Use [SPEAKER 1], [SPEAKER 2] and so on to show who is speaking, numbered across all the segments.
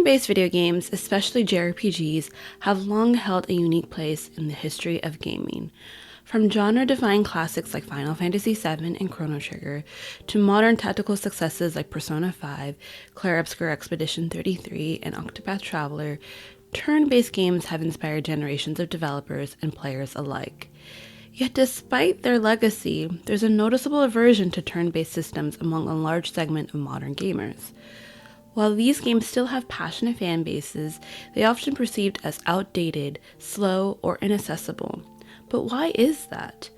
[SPEAKER 1] Turn-based video games, especially JRPGs, have long held a unique place in the history of gaming. From genre-defining classics like Final Fantasy VII and Chrono Trigger, to modern tactical successes like Persona 5, Clair Obscur Expedition 33, and Octopath Traveler, turn-based games have inspired generations of developers and players alike. Yet despite their legacy, there's a noticeable aversion to turn-based systems among a large segment of modern gamers. While these games still have passionate fan bases, they are often perceived as outdated, slow, or inaccessible. But why is that?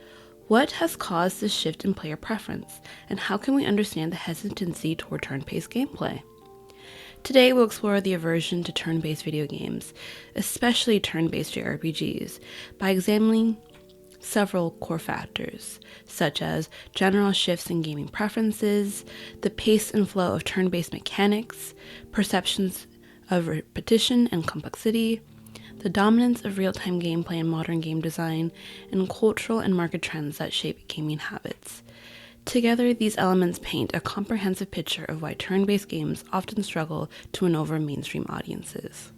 [SPEAKER 1] What has caused this shift in player preference, and how can we understand the hesitancy toward turn-based gameplay? Today we'll explore the aversion to turn-based video games, especially turn-based JRPGs, by examining several core factors, such as general shifts in gaming preferences, the pace and flow of turn-based mechanics, perceptions of repetition and complexity, the dominance of real-time gameplay in modern game design, and cultural and market trends that shape gaming habits. Together, these elements paint a comprehensive picture of why turn-based games often struggle to win over mainstream audiences.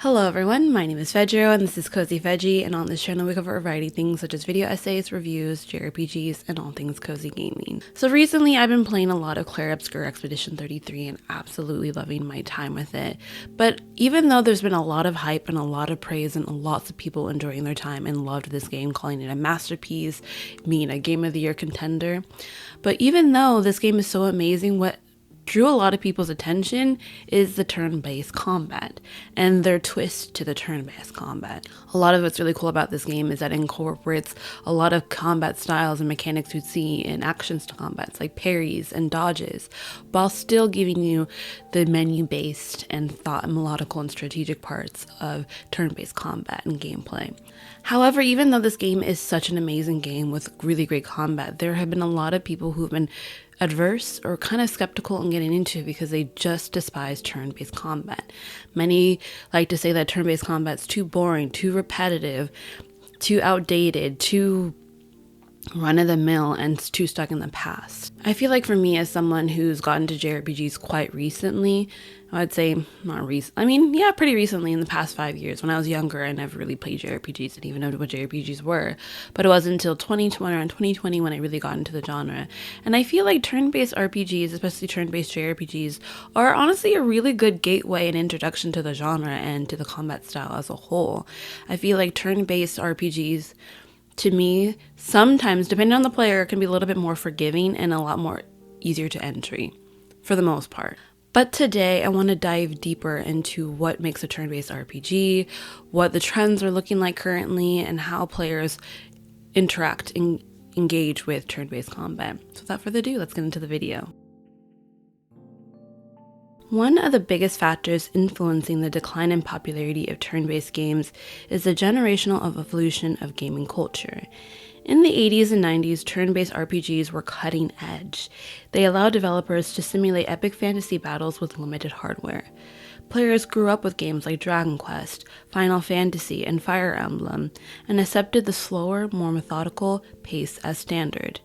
[SPEAKER 1] Hello everyone, my name is Fedro and this is Cozy Veggie, and on this channel we cover a variety of things such as video essays, reviews, JRPGs, and all things cozy gaming. So recently I've been playing a lot of Clair Obscur Expedition 33 and absolutely loving my time with it. But even though there's been a lot of hype and a lot of praise and lots of people enjoying their time and loved this game, calling it a masterpiece, being a Game of the Year contender, but even though this game is so amazing, what drew a lot of people's attention is the turn-based combat and their twist to the turn-based combat. A lot of what's really cool about this game is that it incorporates a lot of combat styles and mechanics you'd see in action combats like parries and dodges, while still giving you the menu-based and thought melodical and strategic parts of turn-based combat and gameplay. However, even though this game is such an amazing game with really great combat, there have been a lot of people who've been adverse or kind of skeptical in getting into it because they just despise turn-based combat. Many like to say that turn-based combat is too boring, too repetitive, too outdated, too run-of-the-mill, and too stuck in the past. I feel like for me, as someone who's gotten to JRPGs quite recently, I would say pretty recently, in the past 5 years. When I was younger, I never really played JRPGs, didn't even know what JRPGs were. But it wasn't until 2020 when I really got into the genre. And I feel like turn-based RPGs, especially turn-based JRPGs, are honestly a really good gateway and introduction to the genre and to the combat style as a whole. I feel like turn-based RPGs, to me, sometimes, depending on the player, can be a little bit more forgiving and a lot more easier to entry, for the most part. But today, I want to dive deeper into what makes a turn-based RPG, what the trends are looking like currently, and how players interact and engage with turn-based combat. So without further ado, let's get into the video. One of the biggest factors influencing the decline in popularity of turn-based games is the generational evolution of gaming culture. In the 80s and 90s, turn-based RPGs were cutting edge. They allowed developers to simulate epic fantasy battles with limited hardware. Players grew up with games like Dragon Quest, Final Fantasy, and Fire Emblem, and accepted the slower, more methodical pace as standard.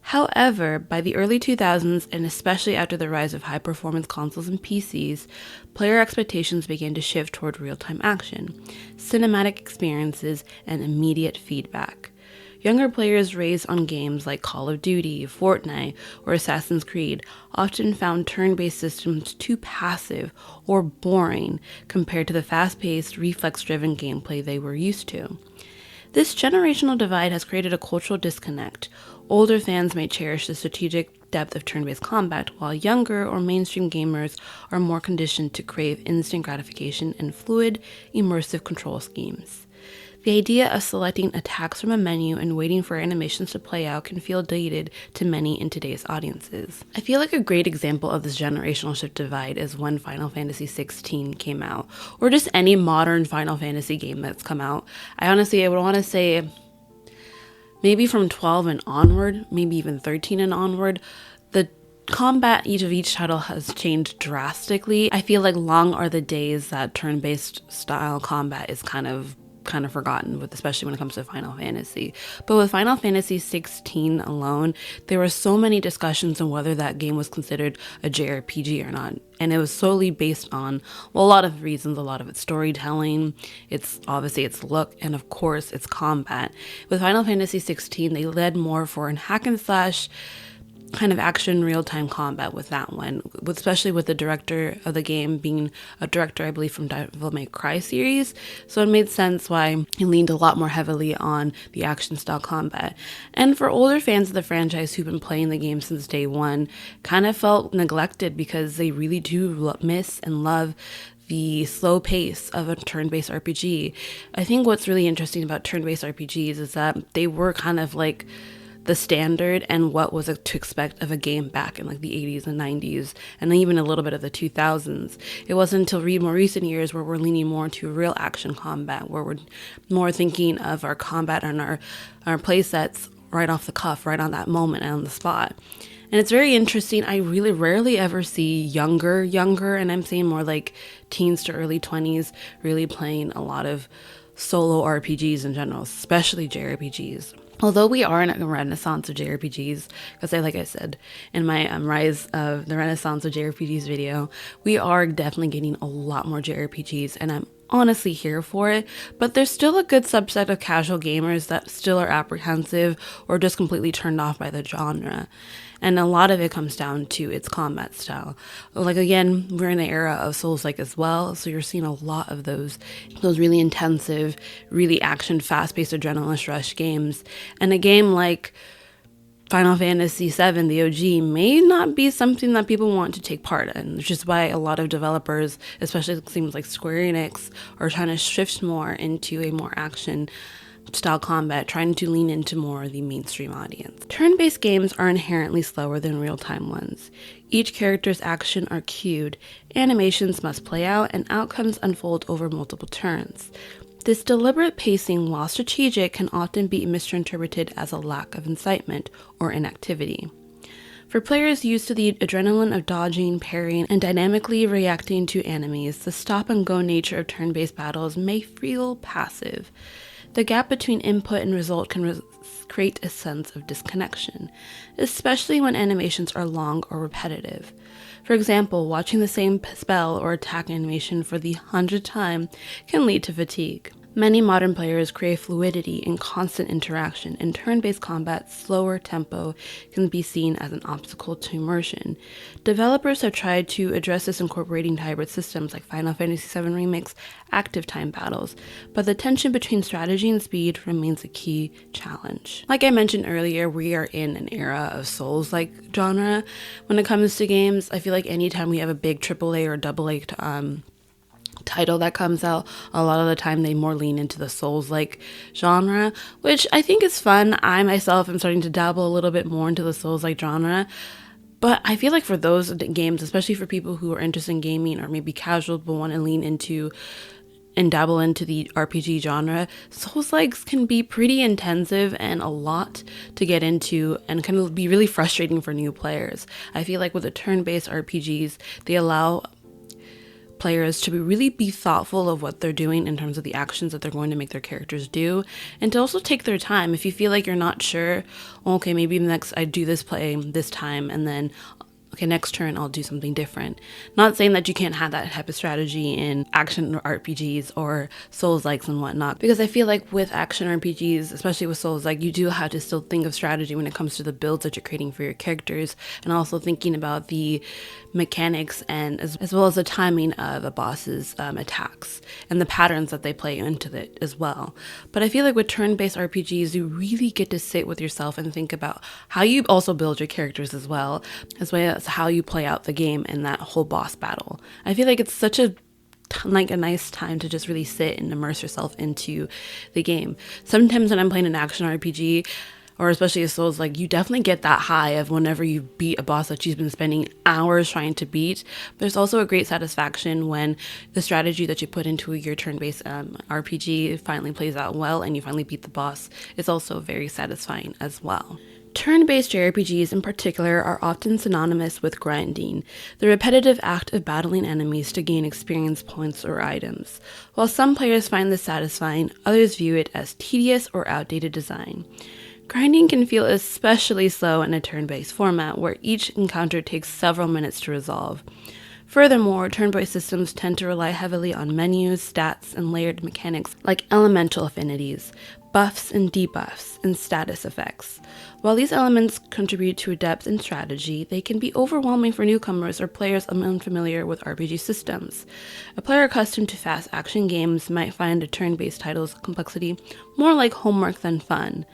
[SPEAKER 1] However, by the early 2000s, and especially after the rise of high-performance consoles and PCs, player expectations began to shift toward real-time action, cinematic experiences, and immediate feedback. Younger players raised on games like Call of Duty, Fortnite, or Assassin's Creed often found turn-based systems too passive or boring compared to the fast-paced, reflex-driven gameplay they were used to. This generational divide has created a cultural disconnect. Older fans may cherish the strategic depth of turn-based combat, while younger or mainstream gamers are more conditioned to crave instant gratification and fluid, immersive control schemes. The idea of selecting attacks from a menu and waiting for animations to play out can feel dated to many in today's audiences. I feel like a great example of this generational shift divide is when Final Fantasy XVI came out, or just any modern Final Fantasy game that's come out. I would want to say maybe from 12 and onward, maybe even 13 and onward, the combat each title has changed drastically. I feel like long are the days that turn-based style combat is kind of kind of forgotten, with especially when it comes to Final Fantasy. But with Final Fantasy 16 alone, there were so many discussions on whether that game was considered a JRPG or not. And it was solely based on, well, a lot of reasons, a lot of its storytelling, its obviously its look, and of course its combat. With Final Fantasy 16, they led more for an hack and slash kind of action real-time combat with that one, especially with the director of the game being a director, I believe, from Devil May Cry series. So it made sense why he leaned a lot more heavily on the action style combat. And for older fans of the franchise who've been playing the game since day one, kind of felt neglected because they really do miss and love the slow pace of a turn-based RPG. I think what's really interesting about turn-based RPGs is that they were kind of like the standard and what was to expect of a game back in like the 80s and 90s, and even a little bit of the 2000s. It wasn't until more recent years where we're leaning more into real action combat, where we're more thinking of our combat and our play sets right off the cuff, right on that moment and on the spot. And it's very interesting. I really rarely ever see younger, and I'm saying more like teens to early 20s, really playing a lot of solo RPGs in general, especially JRPGs. Although we are in a renaissance of JRPGs, because like I said in my Rise of the Renaissance of JRPGs video, we are definitely getting a lot more JRPGs, and I'm honestly here for it, but there's still a good subset of casual gamers that still are apprehensive or just completely turned off by the genre. And a lot of it comes down to its combat style. Like, again, we're in the era of Souls-like as well, so you're seeing a lot of those really intensive, really action, fast-paced adrenaline rush games. And a game like Final Fantasy VII, the OG, may not be something that people want to take part in, which is why a lot of developers, especially it seems like Square Enix, are trying to shift more into a more action style combat, trying to lean into more of the mainstream audience. Turn-based games are inherently slower than real-time ones. Each character's actions are cued, animations must play out, and outcomes unfold over multiple turns. This deliberate pacing, while strategic, can often be misinterpreted as a lack of incitement or inactivity. For players used to the adrenaline of dodging, parrying, and dynamically reacting to enemies, the stop-and-go nature of turn-based battles may feel passive. The gap between input and result can create a sense of disconnection, especially when animations are long or repetitive. For example, watching the same spell or attack animation for the 100th time can lead to fatigue. Many modern players crave fluidity and constant interaction, and turn-based combat's slower tempo can be seen as an obstacle to immersion. Developers have tried to address this incorporating hybrid systems like Final Fantasy VII Remake's active time battles, but the tension between strategy and speed remains a key challenge. Like I mentioned earlier, we are in an era of Souls-like genre. When it comes to games, I feel like anytime we have a big AAA or AA title that comes out, a lot of the time they more lean into the Souls-like genre, which I think is fun. I myself am starting to dabble a little bit more into the Souls-like genre, but I feel like for those games, especially for people who are interested in gaming or maybe casual but want to lean into and dabble into the RPG genre, Souls-likes can be pretty intensive and a lot to get into and can be really frustrating for new players. I feel like with the turn-based RPGs, they allow players to really be thoughtful of what they're doing in terms of the actions that they're going to make their characters do, and to also take their time. If you feel like you're not sure, okay, maybe next I do this play this time, and then okay, next turn I'll do something different. Not saying that you can't have that type of strategy in action RPGs or Souls-likes and whatnot, because I feel like with action RPGs, especially with Souls-like, you do have to still think of strategy when it comes to the builds that you're creating for your characters, and also thinking about the mechanics and as well as the timing of a boss's attacks and the patterns that they play into it as well. But I feel like with turn-based RPGs, you really get to sit with yourself and think about how you also build your characters as well as how you play out the game in that whole boss battle. I feel like it's such a nice time to just really sit and immerse yourself into the game. Sometimes when I'm playing an action RPG, or especially a Souls, like, you definitely get that high of whenever you beat a boss that you've been spending hours trying to beat. There's also a great satisfaction when the strategy that you put into your turn-based RPG finally plays out well and you finally beat the boss. It's also very satisfying as well. Turn-based JRPGs in particular are often synonymous with grinding, the repetitive act of battling enemies to gain experience points or items. While some players find this satisfying, others view it as tedious or outdated design. Grinding can feel especially slow in a turn-based format where each encounter takes several minutes to resolve. Furthermore, turn-based systems tend to rely heavily on menus, stats, and layered mechanics like elemental affinities, buffs and debuffs, and status effects. While these elements contribute to depth and strategy, they can be overwhelming for newcomers or players unfamiliar with RPG systems. A player accustomed to fast action games might find a turn-based title's complexity more like homework than fun.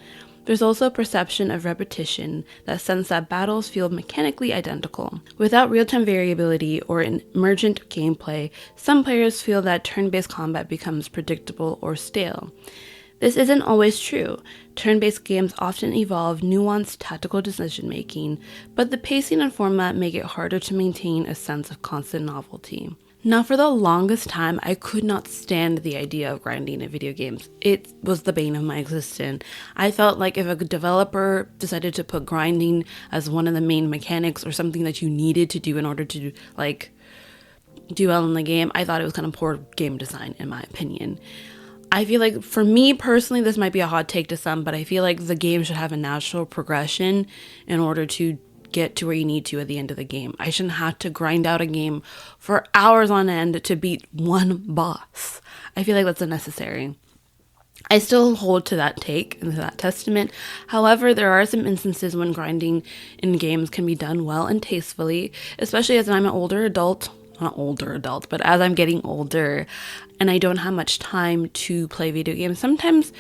[SPEAKER 1] There's also a perception of repetition that sense that battles feel mechanically identical. Without real-time variability or an emergent gameplay, some players feel that turn-based combat becomes predictable or stale. This isn't always true. Turn-based games often involve nuanced tactical decision-making, but the pacing and format make it harder to maintain a sense of constant novelty. Now, for the longest time, I could not stand the idea of grinding in video games. It was the bane of my existence. I felt like if a developer decided to put grinding as one of the main mechanics or something that you needed to do in order to, do well in the game, I thought it was kind of poor game design, in my opinion. I feel like, for me personally, this might be a hot take to some, but I feel like the game should have a natural progression in order to get to where you need to at the end of the game. I shouldn't have to grind out a game for hours on end to beat one boss. I feel like that's unnecessary. I still hold to that take and to that testament. However, there are some instances when grinding in games can be done well and tastefully, especially as I'm an older adult. Not older adult, but as I'm getting older and I don't have much time to play video games, sometimes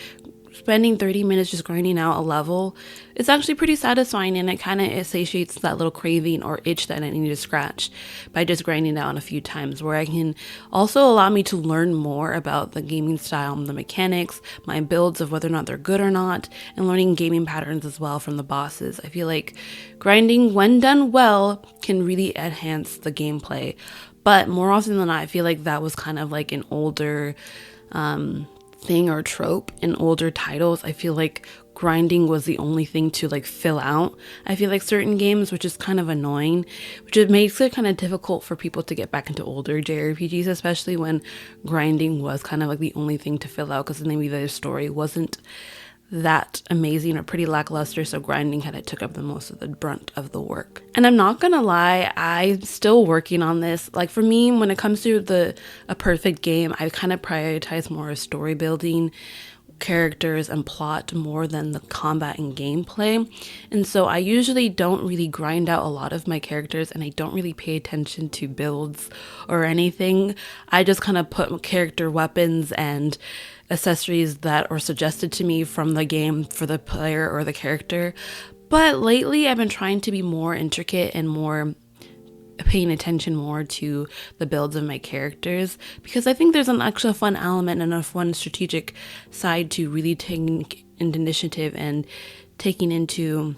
[SPEAKER 1] spending 30 minutes just grinding out a level is actually pretty satisfying, and it kind of satiates that little craving or itch that I need to scratch by just grinding down a few times, where I can also allow me to learn more about the gaming style and the mechanics, my builds of whether or not they're good or not, and learning gaming patterns as well from the bosses. I feel like grinding, when done well, can really enhance the gameplay. But more often than not, I feel like that was kind of like an older thing or trope in older titles. I feel like grinding was the only thing to fill out. I feel like certain games, which is kind of annoying, which it makes it kind of difficult for people to get back into older JRPGs, especially when grinding was kind of the only thing to fill out because maybe the story wasn't that amazing or pretty lackluster, so grinding kind of took up the most of the brunt of the work. And I'm not gonna lie, I'm still working on this. For me, when it comes to a perfect game, I kind of prioritize more of story building, characters, and plot more than the combat and gameplay. And so I usually don't really grind out a lot of my characters, and I don't really pay attention to builds or anything. I just kind of put character weapons and accessories that are suggested to me from the game for the player or the character. But lately I've been trying to be more intricate and more paying attention more to the builds of my characters, because I think there's an actual fun element and a fun strategic side to really taking into initiative and taking into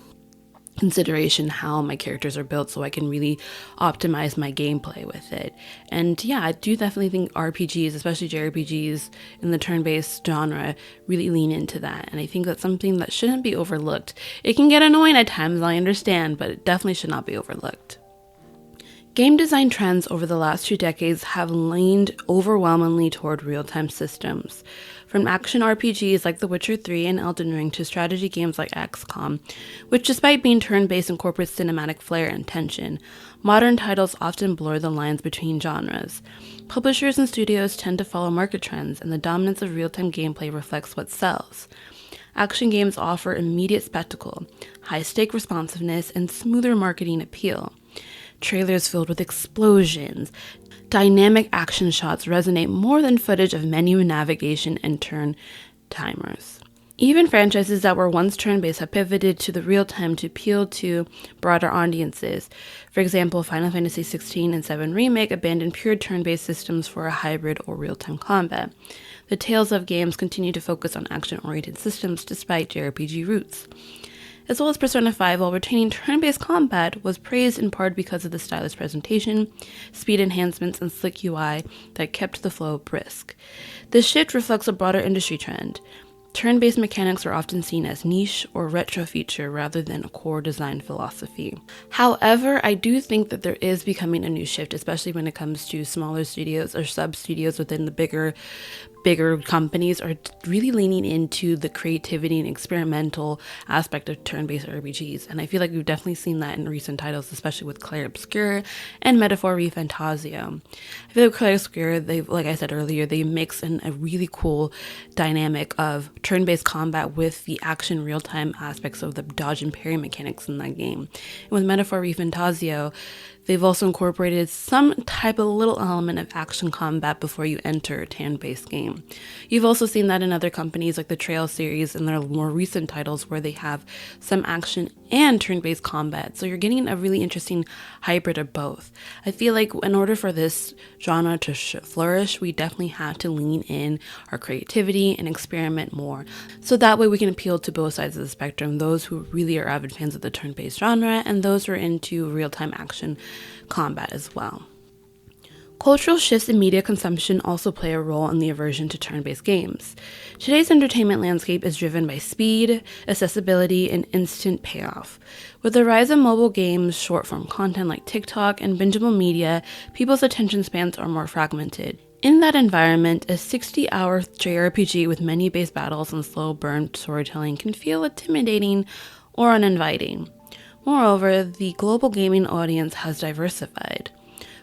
[SPEAKER 1] consideration how my characters are built so I can really optimize my gameplay with it. And yeah, I do definitely think RPGs, especially JRPGs in the turn-based genre, really lean into that. And I think that's something that shouldn't be overlooked. It can get annoying at times, I understand, but it definitely should not be overlooked. Game design trends over the last 2 decades have leaned overwhelmingly toward real-time systems. From action RPGs like The Witcher 3 and Elden Ring to strategy games like XCOM, which despite being turn-based incorporates cinematic flair and tension, modern titles often blur the lines between genres. Publishers and studios tend to follow market trends, and the dominance of real-time gameplay reflects what sells. Action games offer immediate spectacle, high-stake responsiveness, and smoother marketing appeal. Trailers filled with explosions, dynamic action shots resonate more than footage of menu navigation and turn timers. Even franchises that were once turn-based have pivoted to the real-time to appeal to broader audiences. For example, Final Fantasy 16 and 7 Remake abandoned pure turn-based systems for a hybrid or real-time combat. The Tales of games continue to focus on action-oriented systems despite JRPG roots. As well as Persona 5, while retaining turn-based combat, was praised in part because of the stylish presentation, speed enhancements, and slick UI that kept the flow brisk. This shift reflects a broader industry trend. Turn-based mechanics are often seen as niche or retro feature rather than a core design philosophy. However, I do think that there is becoming a new shift, especially when it comes to smaller studios or sub-studios within the bigger companies are really leaning into the creativity and experimental aspect of turn-based RPGs. And I feel like we've definitely seen that in recent titles, especially with Clair Obscur and Metaphor ReFantazio. I feel like Clair Obscur, like I said earlier, they mix in a really cool dynamic of turn-based combat with the action real-time aspects of the dodge and parry mechanics in that game. And with Metaphor ReFantazio, they've also incorporated some type of little element of action combat before you enter a turn-based game. You've also seen that in other companies like the Trail series and their more recent titles where they have some action and turn-based combat. So you're getting a really interesting hybrid of both. I feel like in order for this genre to flourish, we definitely have to lean in our creativity and experiment more. So that way we can appeal to both sides of the spectrum, those who really are avid fans of the turn-based genre and those who are into real-time action combat as well. Cultural shifts in media consumption also play a role in the aversion to turn-based games. Today's entertainment landscape is driven by speed, accessibility, and instant payoff. With the rise of mobile games, short-form content like TikTok, and bingeable media, people's attention spans are more fragmented. In that environment, a 60-hour JRPG with many base battles and slow burn storytelling can feel intimidating or uninviting. Moreover, the global gaming audience has diversified.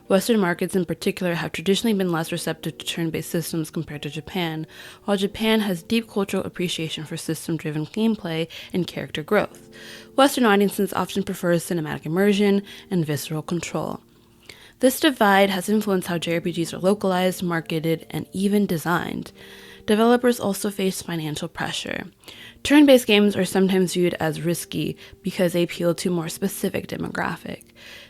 [SPEAKER 1] Western markets in particular have traditionally been less receptive to turn-based systems compared to Japan, while Japan has deep cultural appreciation for system-driven gameplay and character growth. Western audiences often prefer cinematic immersion and visceral control. This divide has influenced how JRPGs are localized, marketed, and even designed. Developers also face financial pressure. Turn-based games are sometimes viewed as risky because they appeal to a more specific demographic.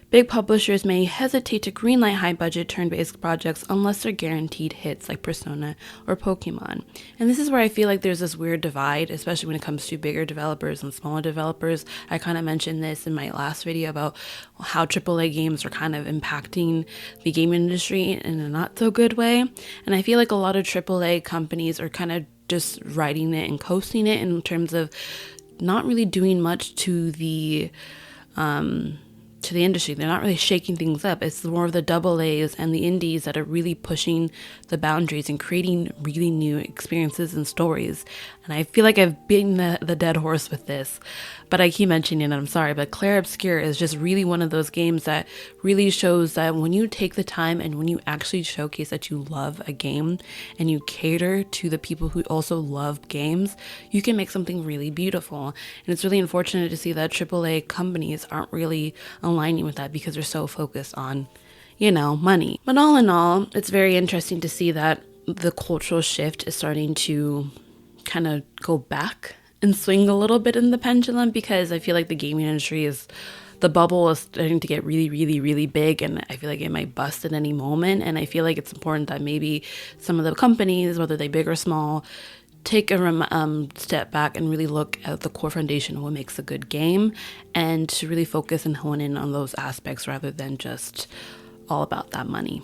[SPEAKER 1] Big publishers may hesitate to greenlight high-budget turn-based projects unless they're guaranteed hits like Persona or Pokemon. And this is where I feel like there's this weird divide, especially when it comes to bigger developers and smaller developers. I kind of mentioned this in my last video about how AAA games are kind of impacting the gaming industry in a not-so-good way. And I feel like a lot of AAA companies are kind of just riding it and coasting it in terms of not really doing much to the industry. They're not really shaking things up. It's more of the double A's and the indies that are really pushing the boundaries and creating really new experiences and stories. And I feel like I've beaten the dead horse with this, but I keep mentioning it and I'm sorry, but Clair Obscur is just really one of those games that really shows that when you take the time and when you actually showcase that you love a game and you cater to the people who also love games, you can make something really beautiful. And it's really unfortunate to see that AAA companies aren't really aligning with that because they're so focused on, money. But all in all, it's very interesting to see that the cultural shift is starting to kind of go back and swing a little bit in the pendulum, because I feel like the gaming industry the bubble is starting to get really, really, really big, and I feel like it might bust at any moment. And I feel like it's important that maybe some of the companies, whether they big or small, take a step back and really look at the core foundation of what makes a good game, and to really focus and hone in on those aspects rather than just all about that money.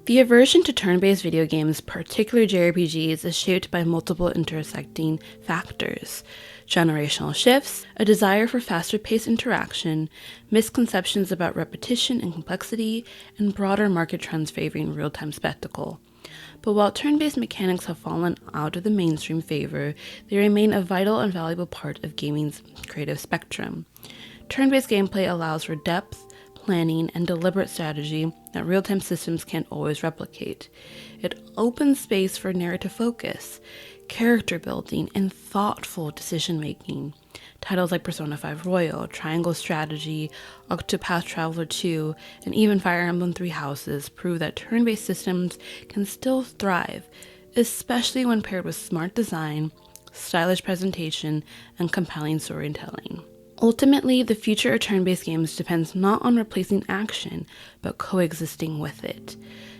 [SPEAKER 1] The aversion to turn-based video games, particularly JRPGs, is shaped by multiple intersecting factors: generational shifts, a desire for faster-paced interaction, misconceptions about repetition and complexity, and broader market trends favoring real-time spectacle. But while turn-based mechanics have fallen out of the mainstream favor, they remain a vital and valuable part of gaming's creative spectrum. Turn-based gameplay allows for depth, planning, and deliberate strategy that real-time systems can't always replicate. It opens space for narrative focus, character building, and thoughtful decision-making. Titles like Persona 5 Royal, Triangle Strategy, Octopath Traveler 2, and even Fire Emblem Three Houses prove that turn-based systems can still thrive, especially when paired with smart design, stylish presentation, and compelling storytelling. Ultimately, the future of turn-based games depends not on replacing action, but coexisting with it.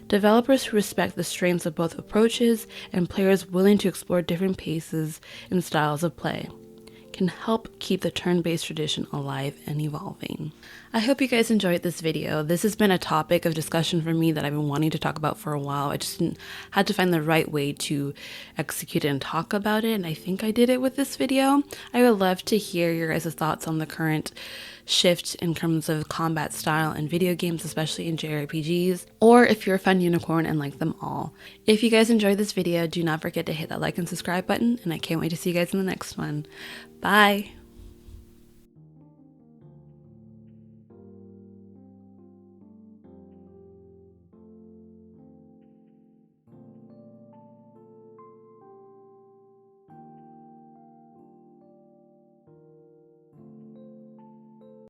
[SPEAKER 1] Developers who respect the strengths of both approaches and players willing to explore different paces and styles of play can help keep the turn-based tradition alive and evolving. I hope you guys enjoyed this video. This has been a topic of discussion for me that I've been wanting to talk about for a while. I just had to find the right way to execute it and talk about it, and I think I did it with this video. I would love to hear your guys' thoughts on the current shift in terms of combat style in video games, especially in JRPGs, or if you're a fun unicorn and like them all. If you guys enjoyed this video, do not forget to hit that like and subscribe button, and I can't wait to see you guys in the next one. Bye!